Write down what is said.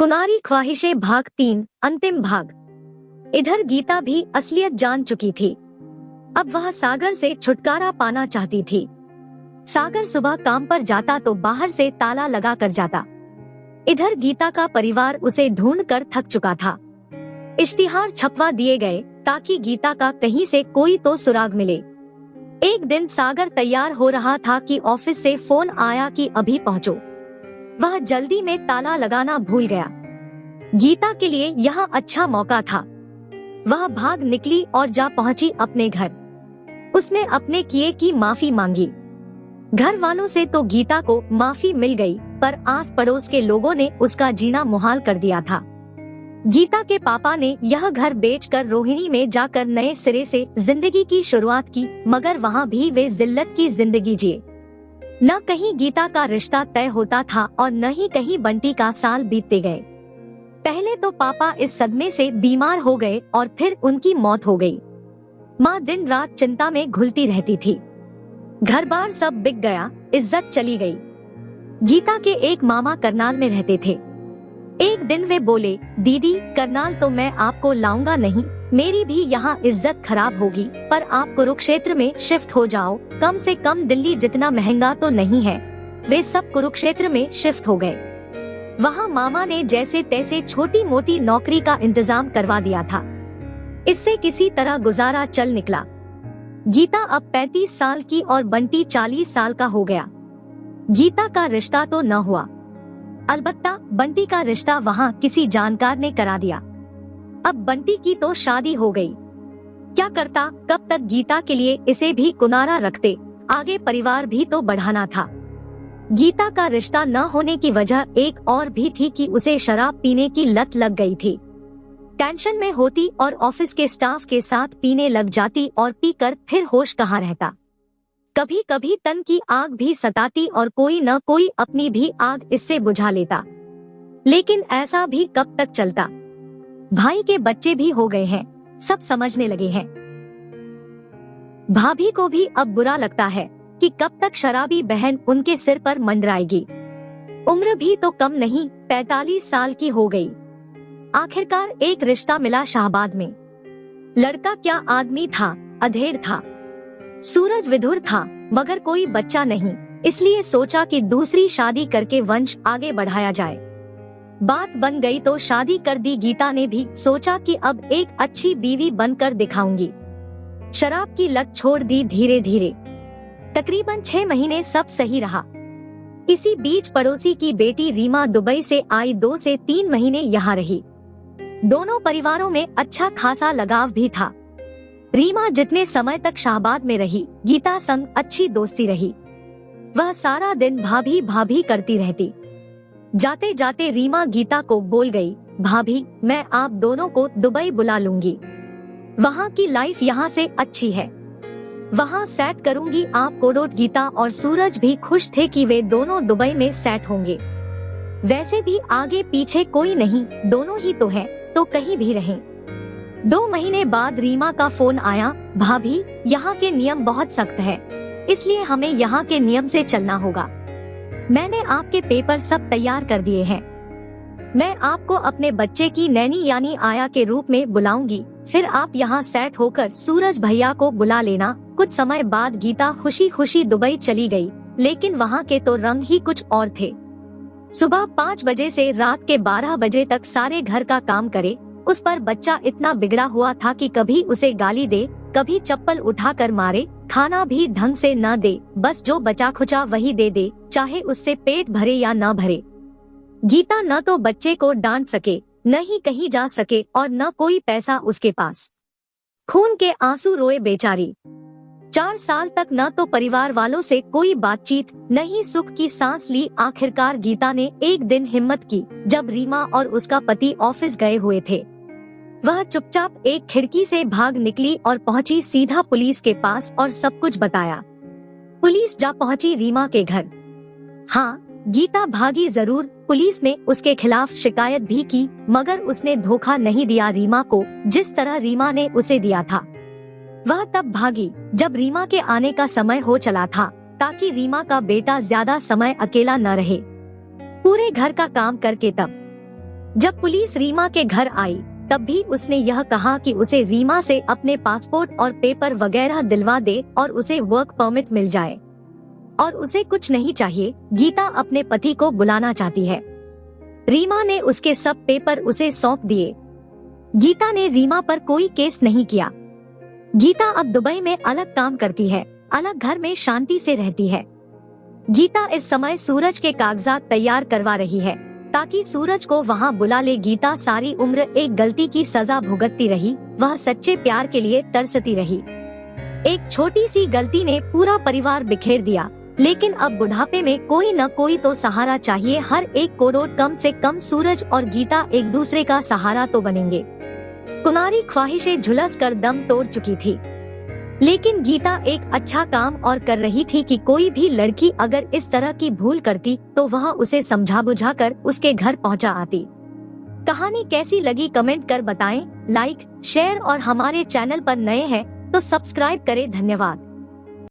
कुनारी ख्वाहिशें भाग 3 अंतिम भाग। इधर गीता भी असलियत जान चुकी थी। अब वह सागर से छुटकारा पाना चाहती थी। सागर सुबह काम पर जाता तो बाहर से ताला लगा कर जाता। इधर गीता का परिवार उसे ढूंढ कर थक चुका था। इश्तिहार छपवा दिए गए ताकि गीता का कहीं से कोई तो सुराग मिले। एक दिन सागर तैयार हो रहा था कि ऑफिस से फोन आया कि अभी पहुंचो। वह जल्दी में ताला लगाना भूल गया। गीता के लिए यह अच्छा मौका था। वह भाग निकली और जा पहुंची अपने घर। उसने अपने किए की माफी मांगी। घर वालों से तो गीता को माफी मिल गई, पर आस पड़ोस के लोगों ने उसका जीना मुहाल कर दिया था। गीता के पापा ने यह घर बेचकर रोहिणी में जाकर नए सिरे से जिंदगी की शुरुआत की, मगर वहाँ भी वे जिल्लत की जिंदगी जिए। न कहीं गीता का रिश्ता तय होता था और न ही कहीं बंटी का साल बीतते गए। पहले तो पापा इस सदमे से बीमार हो गए और फिर उनकी मौत हो गई। माँ दिन रात चिंता में घुलती रहती थी। घर बार सब बिक गया, इज्जत चली गई। गीता के एक मामा करनाल में रहते थे। एक दिन वे बोले, दीदी करनाल तो मैं आपको लाऊंगा नहीं, मेरी भी यहाँ इज्जत खराब होगी, पर आप कुरुक्षेत्र में शिफ्ट हो जाओ, कम से कम दिल्ली जितना महंगा तो नहीं है। वे सब कुरुक्षेत्र में शिफ्ट हो गए। वहाँ मामा ने जैसे तैसे छोटी मोटी नौकरी का इंतजाम करवा दिया था। इससे किसी तरह गुजारा चल निकला। गीता अब 35 साल की और बंटी 40 साल का हो गया। गीता का रिश्ता तो न हुआ, अलबत्ता बंटी का रिश्ता वहाँ किसी जानकार ने करा दिया। अब बंटी की तो शादी हो गई। क्या करता, कब तक गीता के लिए इसे भी कुनारा रखते, आगे परिवार भी तो बढ़ाना था। गीता का रिश्ता न होने की वजह एक और भी थी कि उसे शराब पीने की लत लग गई थी। टेंशन में होती और ऑफिस के स्टाफ के साथ पीने लग जाती और पीकर फिर होश कहाँ रहता। कभी कभी तन की आग भी सताती और कोई न कोई अपनी भी आग इससे बुझा लेता। लेकिन ऐसा भी कब तक चलता। भाई के बच्चे भी हो गए हैं, सब समझने लगे हैं। भाभी को भी अब बुरा लगता है कि कब तक शराबी बहन उनके सिर पर मंडराएगी। उम्र भी तो कम नहीं, 45 साल की हो गई। आखिरकार एक रिश्ता मिला शाहबाद में। लड़का क्या आदमी था, अधेड़ था। सूरज विधुर था, मगर कोई बच्चा नहीं, इसलिए सोचा कि दूसरी शादी करके वंश आगे बढ़ाया जाए। बात बन गई तो शादी कर दी। गीता ने भी सोचा कि अब एक अच्छी बीवी बनकर दिखाऊंगी। शराब की लत छोड़ दी धीरे धीरे। तकरीबन 6 महीने सब सही रहा। इसी बीच पड़ोसी की बेटी रीमा दुबई से आई, 2 से 3 महीने यहाँ रही। दोनों परिवारों में अच्छा खासा लगाव भी था। रीमा जितने समय तक शाहबाद में रही, गीता संग अच्छी दोस्ती रही। वह सारा दिन भाभी भाभी करती रहती। जाते जाते रीमा गीता को बोल गई, भाभी मैं आप दोनों को दुबई बुला लूंगी। वहाँ की लाइफ यहाँ से अच्छी है, वहाँ सेट करूंगी आपको। गीता और सूरज भी खुश थे कि वे दोनों दुबई में सेट होंगे। वैसे भी आगे पीछे कोई नहीं, दोनों ही तो हैं, तो कहीं भी रहें। 2 महीने बाद रीमा का फोन आया, भाभी यहाँ के नियम बहुत सख्त है, इसलिए हमें यहाँ के नियम से चलना होगा। मैंने आपके पेपर सब तैयार कर दिए हैं। मैं आपको अपने बच्चे की नैनी यानी आया के रूप में बुलाऊंगी, फिर आप यहाँ सेट होकर सूरज भैया को बुला लेना। कुछ समय बाद गीता खुशी खुशी दुबई चली गई, लेकिन वहाँ के तो रंग ही कुछ और थे। सुबह 5 बजे से रात के 12 बजे तक सारे घर का काम करे। उस पर बच्चा इतना बिगड़ा हुआ था कि कभी उसे गाली दे, कभी चप्पल उठा कर मारे, खाना भी ढंग से न दे, बस जो बचा खुचा वही दे दे, चाहे उससे पेट भरे या न भरे। गीता न तो बच्चे को डांट सके, न ही कहीं जा सके और न कोई पैसा उसके पास। खून के आंसू रोए बेचारी। 4 साल तक न तो परिवार वालों से कोई बातचीत, न ही सुख की सांस ली। आखिरकार गीता ने एक दिन हिम्मत की, जब रीमा और उसका पति ऑफिस गए हुए थे। वह चुपचाप एक खिड़की से भाग निकली और पहुंची सीधा पुलिस के पास और सब कुछ बताया। पुलिस जा पहुंची रीमा के घर। हाँ, गीता भागी जरूर। पुलिस ने उसके खिलाफ शिकायत भी की, मगर उसने धोखा नहीं दिया रीमा को, जिस तरह रीमा ने उसे दिया था। वह तब भागी जब रीमा के आने का समय हो चला था, ताकि रीमा का बेटा ज्यादा समय अकेला न रहे। पूरे घर का काम करके तब जब पुलिस रीमा के घर आई तब भी उसने यह कहा कि उसे रीमा से अपने पासपोर्ट और पेपर वगैरह दिलवा दे और उसे वर्क परमिट मिल जाए और उसे कुछ नहीं चाहिए। गीता अपने पति को बुलाना चाहती है। रीमा ने उसके सब पेपर उसे सौंप दिए। गीता ने रीमा पर कोई केस नहीं किया। गीता अब दुबई में अलग काम करती है, अलग घर में शांति से रहती है। गीता इस समय सूरज के कागजात तैयार करवा रही है ताकि सूरज को वहाँ बुला ले। गीता सारी उम्र एक गलती की सजा भुगतती रही, वह सच्चे प्यार के लिए तरसती रही। एक छोटी सी गलती ने पूरा परिवार बिखेर दिया, लेकिन अब बुढ़ापे में कोई न कोई तो सहारा चाहिए। हर एक करोड़ कम से कम सूरज और गीता एक दूसरे का सहारा तो बनेंगे। कुंवारी ख्वाहिशें झुलस कर दम तोड़ चुकी थी, लेकिन गीता एक अच्छा काम और कर रही थी कि कोई भी लड़की अगर इस तरह की भूल करती तो वह उसे समझा बुझाकर उसके घर पहुंचा आती। कहानी कैसी लगी कमेंट कर बताएं। लाइक, शेयर और हमारे चैनल पर नए हैं तो सब्सक्राइब करें। धन्यवाद।